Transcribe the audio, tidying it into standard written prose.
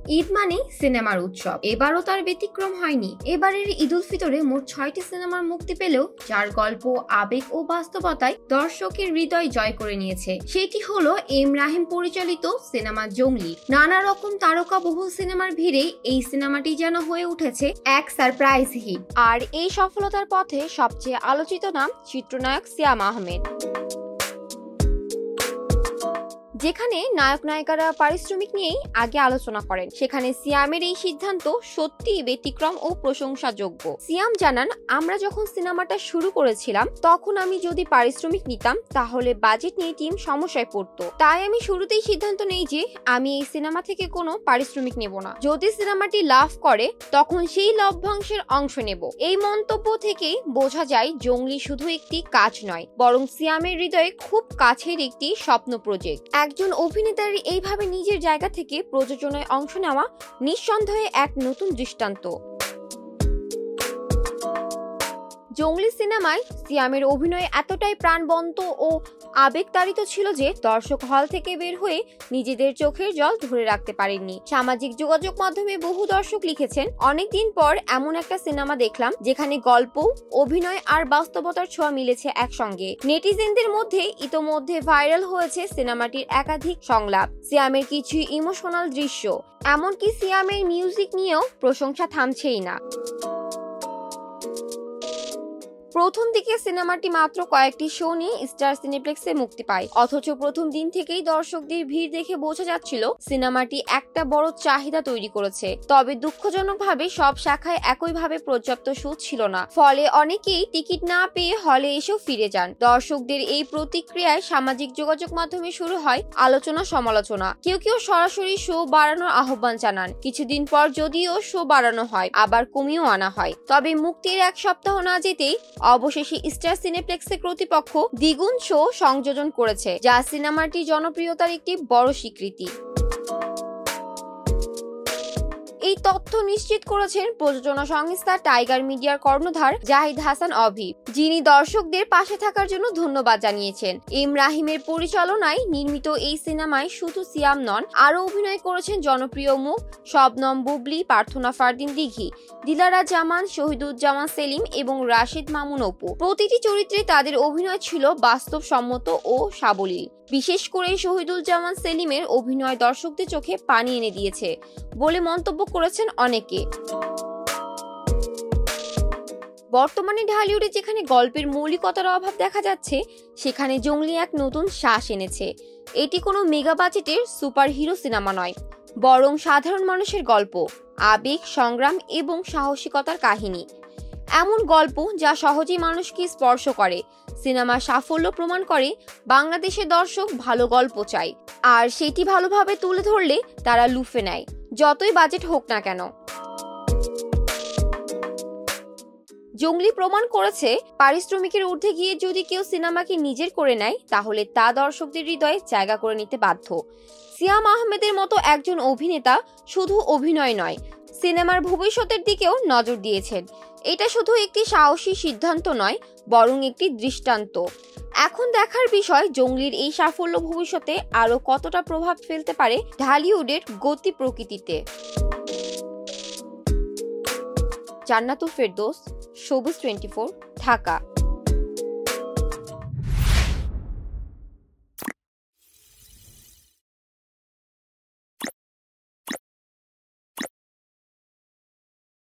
ঈদ মানে সিনেমার উৎসব, এবারও তার ব্যতিক্রম হয়নি। এবারের ঈদ উল ফিতরে মোট 6টি সিনেমার মুক্তি পেলেও যার গল্প, আবেগ ও বাস্তবতায় দর্শকের হৃদয় জয় করে নিয়েছে সেটি হলো এম রাহিম পরিচালিত সিনেমা জঙ্গলি। নানা রকম তারকা বহুল সিনেমার ভিড়ে এই সিনেমাটি যেন হয়ে উঠেছে এক সারপ্রাইজ হিট। আর এই সফলতার পথে সবচেয়ে আলোচিত নাম চিত্রনায়ক সিয়াম আহমেদ। যেখানে নায়ক নায়িকারা পারিশ্রমিক নিয়েই আগে আলোচনা করেন, সেখানে সিয়ামের এই সিদ্ধান্ত সত্যিই ব্যতিক্রম ও প্রশংসাযোগ্য। সিয়াম জানান, আমরা যখন সিনেমাটা শুরু করেছিলাম তখন আমি যদি পারিশ্রমিক নিতাম তাহলে বাজেট নিয়ে টিম সমস্যায় পড়তো। তাই আমি শুরুতেই সিদ্ধান্ত নেই যে আমি এই সিনেমা থেকে কোনো পারিশ্রমিক নেব না। যদি সিনেমাটি লাভ করে তখন সেই লভ্যাংশের অংশ নেব। এই মন্তব্য থেকেই বোঝা যায় জঙ্গলি শুধু একটি কাজ নয়, বরং সিয়ামের হৃদয়ে খুব কাছের একটি স্বপ্ন প্রজেক্ট। একজন অভিনেতার এইভাবে নিজের জায়গা থেকে প্রযোজনায় অংশ নেওয়া নিঃসন্দেহে এক নতুন দৃষ্টান্ত। জঙ্গলি সিনেমায় সিয়ামের অভিনয় এতটাই প্রাণবন্ত ও আবেগতাড়িত ছিল যে দর্শক হল থেকে বের হয়ে নিজেদের চোখের জল ধরে রাখতে পারেননি। সামাজিক যোগাযোগ মাধ্যমে বহু দর্শক লিখেছেন, অনেকদিন পর এমন একটা সিনেমা দেখলাম যেখানে গল্প, অভিনয় আর বাস্তবতার ছোঁয়া মিলেছে একসঙ্গে। নেটিজেনদের মধ্যে ইতোমধ্যে ভাইরাল হয়েছে সিনেমাটির একাধিক সংলাপ, সিয়ামের কিছু ইমোশনাল দৃশ্য, এমনকি সিয়ামের মিউজিক নিয়েও প্রশংসা থামছেই না। প্রথম দিকে সিনেমাটি মাত্র কয়েকটি শো নিয়ে স্টার সিনেপ্লেক্সে মুক্তি পায়, অথচ প্রথম দিন থেকেই দর্শকদের ভিড় দেখে বোঝা যাচ্ছিল সিনেমাটি একটা বড় চাহিদা তৈরি করেছে। তবে দুঃখজনকভাবে সব শাখায় একইভাবে পর্যাপ্ত শো ছিল না, ফলে অনেকেই টিকিট না পেয়ে হলে এসেও ফিরে যান। দর্শকদের এই প্রতিক্রিয়ায় সামাজিক যোগাযোগ মাধ্যমে শুরু হয় আলোচনা সমালোচনা। কেউ কেউ সরাসরি শো বাড়ানোর আহ্বান জানান। কিছুদিন পর যদিও শো বাড়ানো হয়, আবার কমিয়েও আনা হয়। তবে মুক্তির এক সপ্তাহ না যেতেই অবশেষে স্টার সিনেপ্লেক্সের কর্তৃপক্ষ দ্বিগুণ শো সংযোজন করেছে, যা সিনেমাটির জনপ্রিয়তার একটি বড় স্বীকৃতি। এই তথ্য নিশ্চিত করেছেন প্রযোজনা সংস্থা টাইগার মিডিয়ার কর্ণধার জাহিদ হাসান অভি, যিনি দর্শকদের পাশে থাকার জন্য ধন্যবাদ জানিয়েছেন। এম রাহিমের পরিচালনায় নির্মিত এই সিনেমায় শুধু সিয়াম নন, আরও অভিনয় করেছেন জনপ্রিয় মুখ শবনম বুবলি, প্রার্থনা ফারদিন দিঘি, দিলারা জামান, শহীদুজ্জামান সেলিম এবং রাশিদ মামুন অপু। প্রতিটি চরিত্রে তাদের অভিনয় ছিল বাস্তবসম্মত ও সাবলীল। বিশেষ করে শহীদুজ্জামান সেলিমের অভিনয় দর্শকদের চোখে পানি এনে দিয়েছে বলে মন্তব্য করেছেন অনেকে। বর্তমানে ঢালিউডে যেখানে গল্পের মৌলিকতার অভাব দেখা যাচ্ছে, সেখানে জঙ্গলি এক নতুন শ্বাস এনেছে। এটি কোনো মেগা বাজেটের সুপার হিরো সিনেমা নয়, বরং সাধারণ মানুষের গল্প, আবেগ, সংগ্রাম এবং সাহসিকতার কাহিনী। এমন গল্প যা সহজেই মানুষকে স্পর্শ করে। সিনেমার সাফল্য প্রমাণ করে বাংলাদেশের দর্শক ভালো গল্প চায়, আর সেটি ভালোভাবে তুলে ধরলে তারা লুফে নেয়, যতই বাজেট হোক না কেন। জঙ্গলি প্রমাণ করেছে পারিশ্রমিকের ঊর্ধ্বে গিয়ে যদি কেউ সিনেমাকে নিজের করে নেয় তাহলে তা দর্শকদের হৃদয়ে জায়গা করে নিতে বাধ্য। সিয়াম আহমেদের মতো একজন অভিনেতা শুধু অভিনয় নয়, সিনেমার ভবিষ্যতের দিকেও নজর দিয়েছেন। এটা শুধু একটি সাহসী সিদ্ধান্ত নয়, বরং একটি দৃষ্টান্ত। এখন দেখার বিষয় জঙ্গলির এই সাফল্য ভবিষ্যতে আরো কতটা প্রভাব ফেলতে পারে ঢালিউডের গতি প্রকৃতিতে। জান্নাতুল ফেরদৌস, সবুজ 24, ঢাকা।